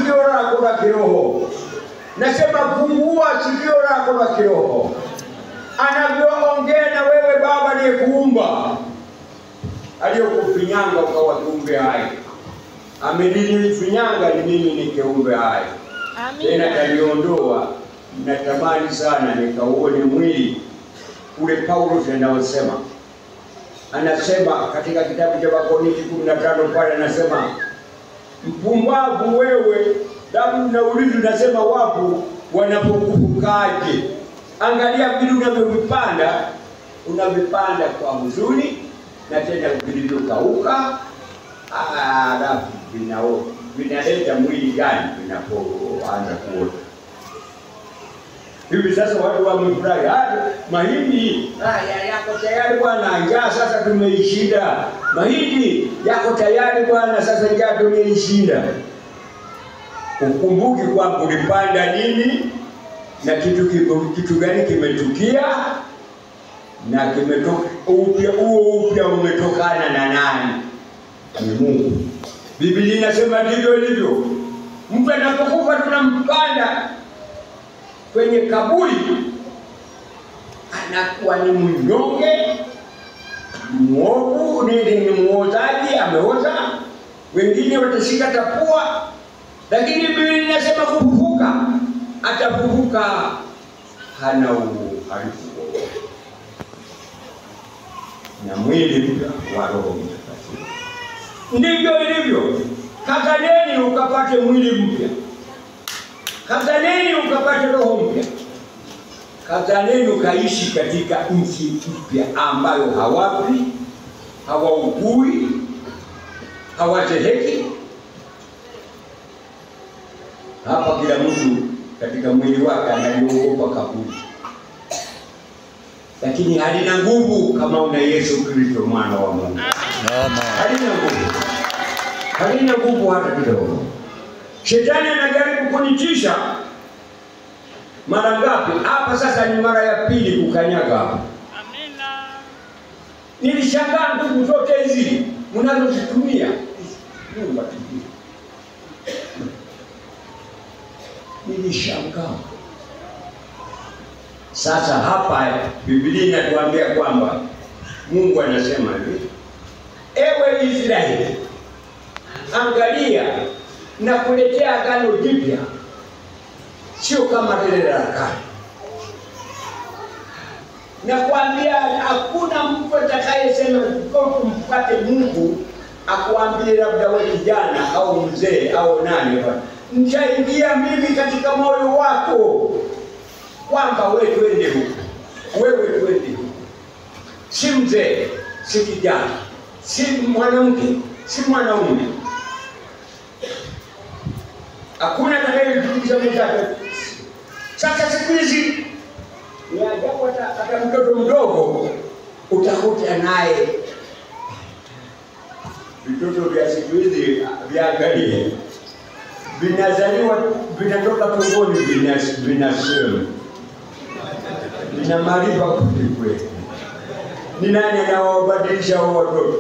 sikio lako la kiroho. Nasema fungua sikio lako la kiroho. Anavyoongea na wewe Baba aliyekuumba, aliyokufinyanga ukawa kiumbe hai. Amenifinyanga ni mimi ni kiumbe hai. Tena kaniondoa. Natamani sana nikauone mwili ule Paulo anasema. Anasema katika kitabu cha Wakorintho 15 pale anasema, mpumbavu wewe, damu naulizi unasema wapo wanapokufukaje. Angalia vile unavipanda kwa huzuni na tena vilivyokauka, alafu vinaleta mwili gani vinapoanza kuota. Hivi sasa watu wamefurahi, mahindi yako tayari bwana, njaa sasa tumeishinda. Mahindi yako tayari bwana, sasa njaa tumeishinda. Ukumbuki kwamba ulipanda nini na kitu gani kimetukia, na kimetoka upya umetokana na nani? Ni Mungu. Biblia inasema ndivyo ilivyo. Mtu anapokufa tunampanda kwenye kaburi, anakuwa ni mnyonge, mwovu, ni muozaji, ameoza. Wengine watashika tapua, lakini Biblia inasema kufufuka, atafufuka hana uharifu na mwili mpya wa Roho Mtakatifu. Ndivyo ilivyo. Kazaneni ukapate mwili mpya. Kazaneni ukapate roho mpya. Kazaneni ukaishi katika nchi mpya ambayo hawafi, hawaugui, hawazeheki. Hapa kila mtu katika mwili wake analiogopa kaburi. Lakini halina nguvu kama una Yesu Kristo mwana wa Mungu. Amen. Halina nguvu. Halina nguvu hata kidogo. Shetani anajaribu kunitisha mara ngapi? Hapa sasa ni mara ya pili kukanyaga hapa. Amina. Nilishangaa ndugu zote hizi mnazozitumia. Mungu atulie. Nilishangaa. Sasa hapa Biblia inatuambia kwamba Mungu anasema hivi, ewe Israeli, angalia na kuletea agano jipya, sio kama lile la kale. Na kuambia hakuna mtu atakayesema kumfuate Mungu akuambie labda wewe kijana au mzee au nani, nitaingia mimi katika moyo wako kwamba wewe twende huko, wewe twende huko. Si mzee, si kijana, si mwanamke, si mwanaume. Hakuna atakayekuja mtaka. Sasa siku hizi ni ajabu, hata mtoto mdogo utakuta naye. Vitoto vya siku hizi viangalie, vinazaliwa vinatoka tumboni vinasema nina maarifa kweli. Ni nani anawabadilisha hao watoto?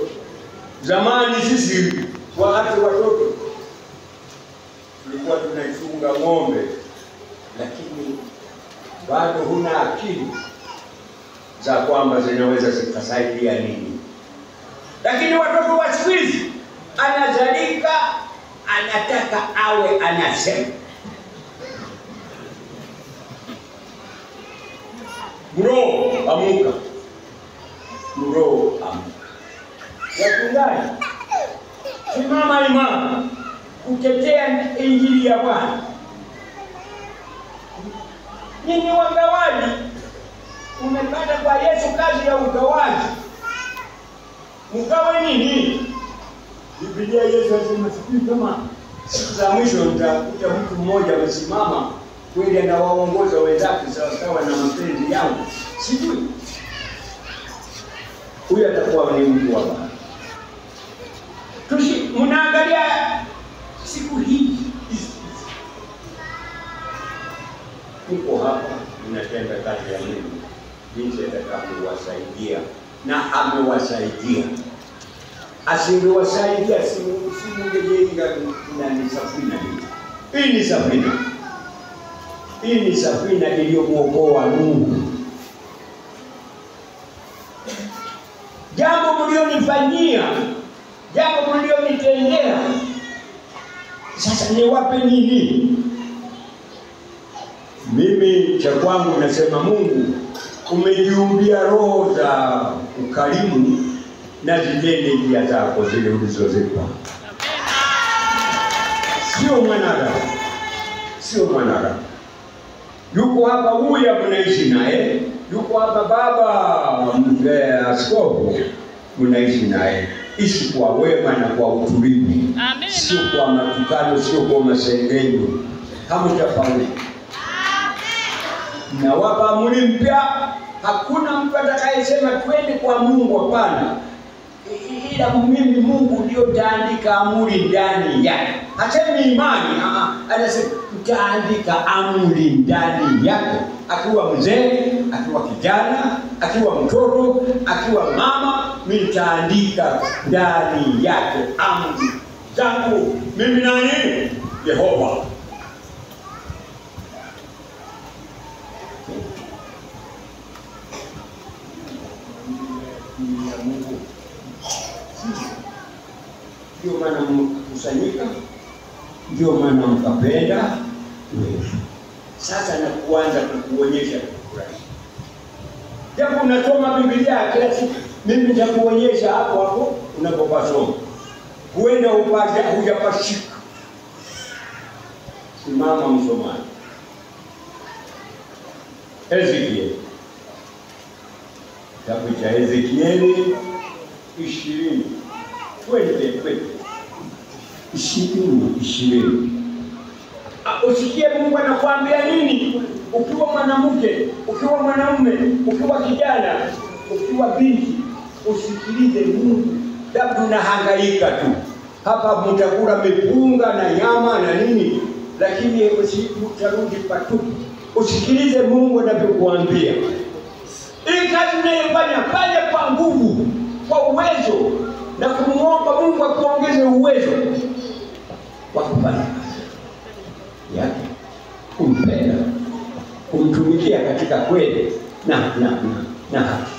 Zamani sisi wakati watoto tulikuwa tunachunga ng'ombe, lakini bado huna akili za kwamba zinaweza zikasaidia nini. Lakini watoto wa siku hizi anazalika, anataka awe anasema. Bro, amuka. Bro, amuka. Wachungaji, simama imara kutetea injili ya Bwana. Ninyi wagawaji, umepata kwa Yesu kazi ya ugawaji. Mgawe nini? Biblia Yesu anasema siku kama siku za mwisho nitakuta mtu mmoja amesimama kweli anawaongoza wenzake sawa na mapenzi yangu. Sijui. Huyu atakuwa ni mtu wa Bwana. Mnaangalia siku hii. Tuko hapa tunatenda kazi ya Mungu. Jinsi atakavyowasaidia na amewasaidia. Asingewasaidia si mungejenga na nisafina hii. Hii ni safina. Hii ni safina iliyomuokoa Nuhu. Jambo mlionifanyia, jambo mlionitendea, sasa niwape nini? Mimi cha kwangu nasema, Mungu umejiumbia roho za ukarimu na zitende njia zako zile ulizozipa. Sio mwanadamu. Sio mwanadamu. Yuko hapa huyu mnaishi naye, yuko hapa baba mzee askofu mnaishi naye. Ishi kwa wema na kwa utulivu. Amen. Sio kwa matukano, sio kwa masengenyo. Hamtafaulu. Na wapa amri mpya, hakuna mtu atakayesema twende kwa Mungu, hapana. Ila mimi Mungu ndio taandika amri ndani yake. Hasemi imani, anasema taandika amri ndani yake. Akiwa mzee, akiwa kijana, akiwa mtoto, akiwa mama, mimi taandika ndani yake amri zangu. Mimi nani? Yehova. Ndio maana mkusanyika, ndio maana mkapenda. Sasa na kuanza kukuonyesha kufurahi. Japo unasoma Biblia kila siku, mimi nitakuonyesha hapo hapo unapopasoma. Huenda upate hujapashika. Simama msomaji. Ezekiel. Kitabu cha Ezekiel 20. Twende. 20. Usikie Mungu anakuambia nini? Ukiwa mwanamke, ukiwa mwanamume, ukiwa kijana, ukiwa binti, usikilize Mungu. Labda unahangaika tu. Hapa mtakula mipunga na nyama na nini, lakini utarudi patupu. Usikilize Mungu anavyokuambia. Hii kazi unayofanya, fanya kwa nguvu, kwa uwezo, na kumuomba Mungu akuongeze uwezo wa kufanya yake, kumpenda, kumtumikia katika kweli na haki.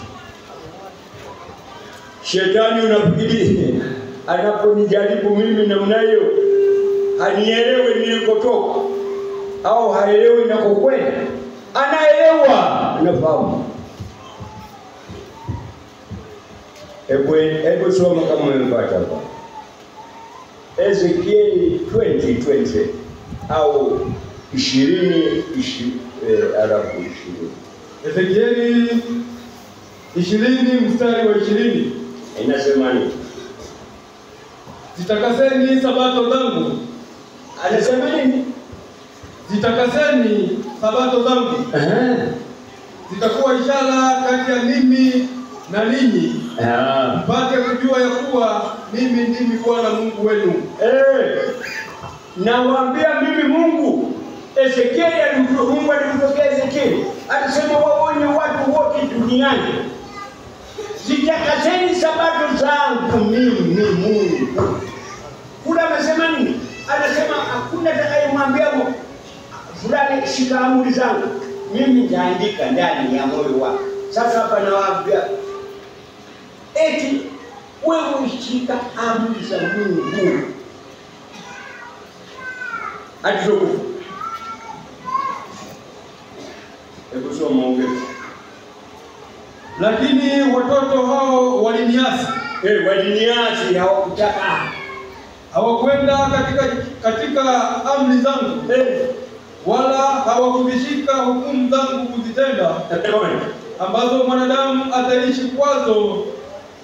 Shetani unafikiri anaponijaribu mimi namna hiyo hanielewi nilikotoka au haelewi ninakokwenda? Anaelewa, anafahamu. Hebu soma kama umepata hapo. Ezekiel 20 au 20 alafu 20. Ezekiel 20 mstari wa 20. Inasema nini? Zitakaseni sabato zangu. Anasema nini? Zitakaseni sabato zangu. Zitakuwa ishara kati ya mimi na ninyi. Mpate kujua ya kuwa mimi ndimi Bwana Mungu wenu. Nawaambia mimi Mungu. Ezekiel Mungu alimtokea Ezekiel. Alisema waonye watu wote duniani. Zitakaseni sabato zangu mimi Mungu. Kula anasema nini? Anasema hakuna atakayemwambia fulani shika amri zangu. Mimi nitaandika ndani ya moyo wako. Sasa hapa nawaambia eti wewe ushika amri za Mungu. Atukufu. Hebu soma ongea. Lakini watoto hao waliniasi. Waliniasi, hawakutaka. Hawakwenda katika amri zangu. Wala hawakuvishika hukumu zangu kuzitenda. Ambazo mwanadamu ataishi kwazo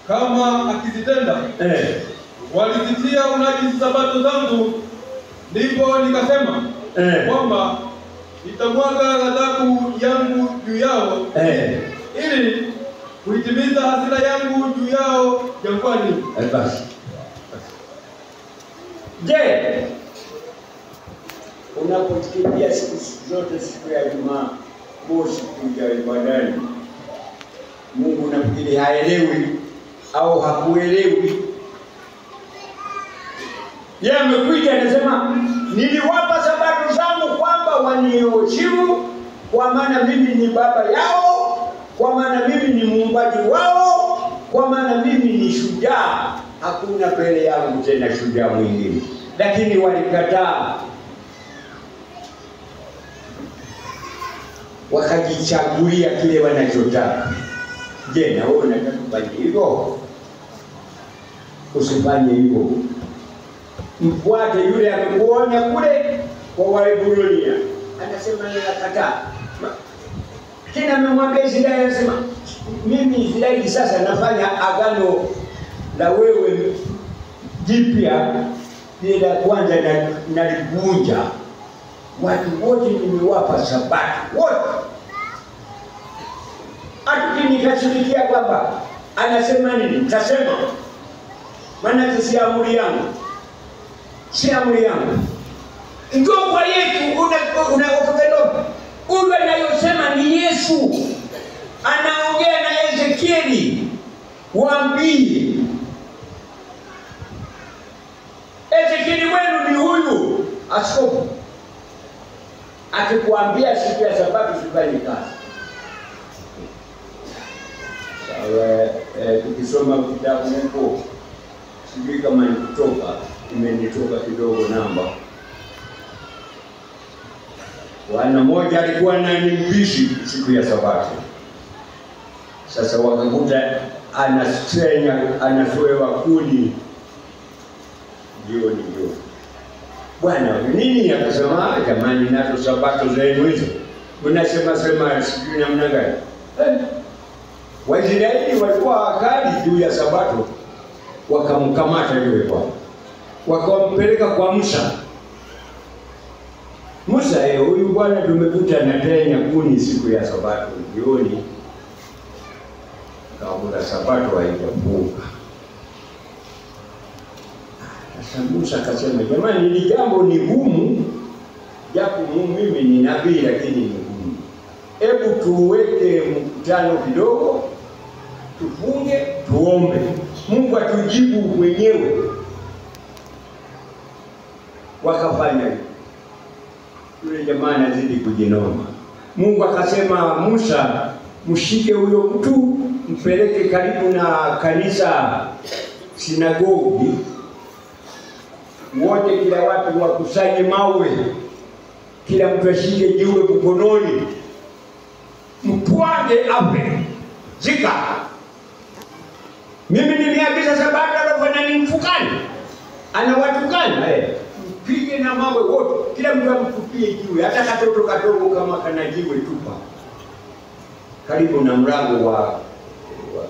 kama akizitenda. Walizitia unajisi sabato zangu. Ndipo nikasema kwamba nitamwaga ghadhabu yangu juu yao ili kuitimiza hasira yangu juu yao jangwani. Basi. Je, unapofikiria siku zote siku ya Jumamosi kuja ibadani, Mungu unafikiri haelewi au hakuelewi? Yeye amekuja anasema niliwapa sabato waniheshimu, kwa maana mimi ni baba yao, kwa maana mimi ni muumbaji wao, kwa maana mimi ni shujaa. Hakuna mbele yangu tena shujaa mwingine. Lakini walikataa, wakajichagulia kile wanachotaka. Je, na wewe unataka kufanya hivyo? Usifanye hivyo. Mfuate yule amekuonya kule kwa Waebrania. Anasema ninakataa. Tena amemwambia Israeli, anasema mimi Israeli sasa nafanya agano na wewe jipya, ile la kwanza nalivunja. Watu wote nimewapa Sabato wote. Nikashirikia kwamba anasema nini? Tasema maana si amri yangu. Si amri yangu. Ndio kwa yetu unaokopeleka. Ule anayosema ni Yesu. Anaongea na Ezekieli. Waambie Ezekieli wenu ni huyu askofu. Akikwambia siku ya Sabato sifanye kazi. Tukisoma kitabu huko, sijui kama nikutoka, imenitoka kidogo namba. Bwana mmoja alikuwa na mpishi siku ya Sabato. Sasa wakakuta anaswewa kuni jioni. Bwana nini? Akasema jamani, nazo Sabato zenu hizo unasema sijui namna gani? Waisraeli walikuwa wakali juu ya Sabato, wakamkamata yule bwana, wakampeleka kwa Musa. Musa, huyu bwana tumekuta anatenya kuni siku ya Sabato jioni, kabla Sabato haijafunga. Sasa Musa akasema, jamani, ni jambo ni gumu, japo mimi ni nabii lakini ni gumu. Hebu tuweke mkutano kidogo, tufunge, tuombe, Mungu atujibu mwenyewe. Wakafanya hivyo. Yule jamaa anazidi kujinoma. Mungu akasema, Musa, mshike huyo mtu, mpeleke karibu na kanisa sinagogi, wote kila watu wakusanye mawe, kila mtu ashike jiwe mkononi, mpwange ape zika. Mimi nimeagiza Sabato, alafu ananifukani, anawatukana. Mpige na mawe wote, kila mtu amtupie jiwe, hata katoto kadogo kama kana jiwe tupa karibu na mlango wa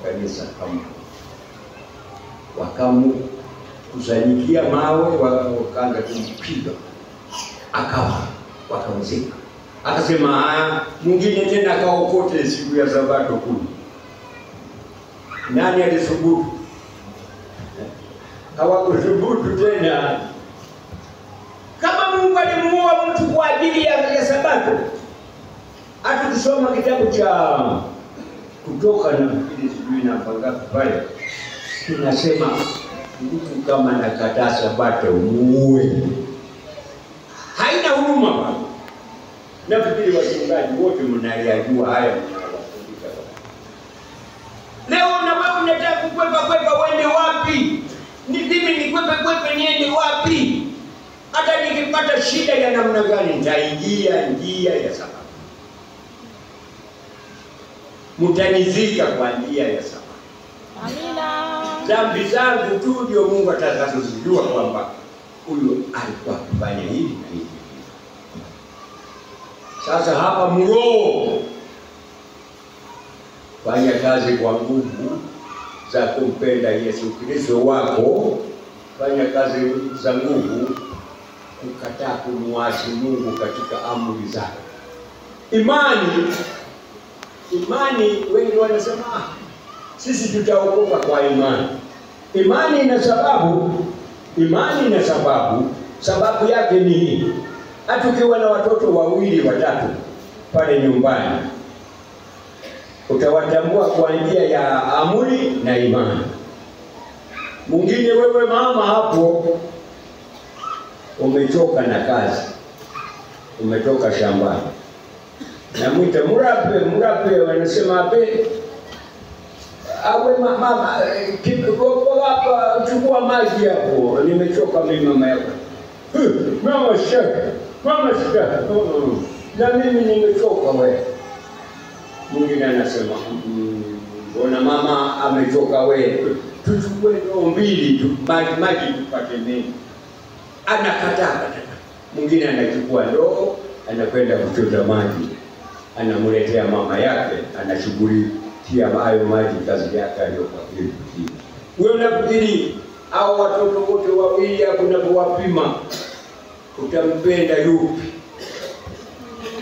kanisa. Kama wakakusanyikia mawe, wakaanza kumpiga, akawa wakamzika. Akasema mwingine tena akaokote siku ya Sabato kule. Nani alisubutu? Hawakusubutu tena. Kama Mungu alimuua mtu kwa ajili ya Sabato, hata kusoma kitabu cha Kutoka na fikiri sijui na pangapi pale, tunasema mtu kama nakataa Sabato muue. Haina huruma bwana. Nafikiri wachungaji wote mnayajua haya. Leo na wewe unataka kukwepa uende wapi? Ni mimi nikwepe niende wapi? Hata nikipata shida ya namna gani nitaingia njia ya Sabato. Mtanizika kwa njia ya Sabato. Amina. Dhambi zangu tu ndio Mungu atakazozijua kwamba huyu alikuwa kufanya hivi na hivi. Sasa hapa mroho, fanya kazi kwa nguvu za kumpenda Yesu Kristo wako. Fanya kazi za nguvu kukataa kumwasi Mungu katika amri zake. Imani wengi wanasema sisi tutaokoka kwa imani. Imani ina sababu yake ni hii. Hata ukiwa na watoto wawili watatu pale nyumbani, utawatambua kwa njia ya amri na imani. Mwingine wewe mama hapo umechoka na kazi, umetoka shambani. Namwita Murape, wanasema ape. Awe mama, hapa chukua maji hapo, nimechoka mimi mama yako. Mama shaka. Na mimi nimechoka wewe. Mwingine anasema, mbona mama amechoka wewe? Tuchukue ndoo mbili tu, maji tupate mengi. Anakataa. Mwingine anachukua ndoo, anakwenda kuchota maji. Anamletea mama yake, anashughulikia hayo maji, kazi yake aliyopatia. Wewe unafikiri hao watoto wote wawili hapo unapowapima utampenda yupi?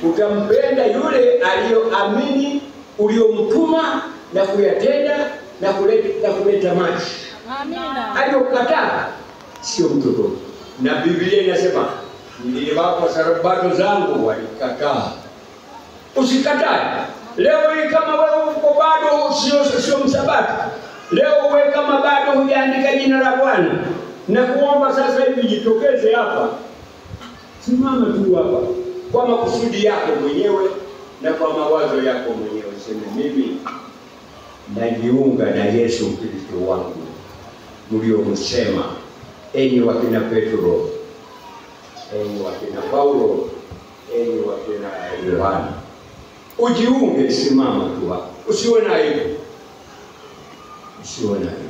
Utampenda yule aliyoamini uliyomtuma na kuyatenda na kuleta maji. Amina. Aliyokataa sio mtoto. Na Biblia inasema niliwapa sabato zangu walikataa. Usikatae. Leo hii kama wewe uko bado sio msabato. Leo wewe kama bado hujaandika jina la Bwana na kuomba sasa hivi jitokeze hapa. Simama tu hapa kwa makusudi yako mwenyewe na kwa mawazo yako mwenyewe. Sema mimi najiunga na Yesu Kristo wangu mliomsema, enyi wakina Petro, enyi wakina Paulo, enyi wakina Yohana. Ujiunge, simama tu hapo. Usiwe na aibu. Usiwe na aibu.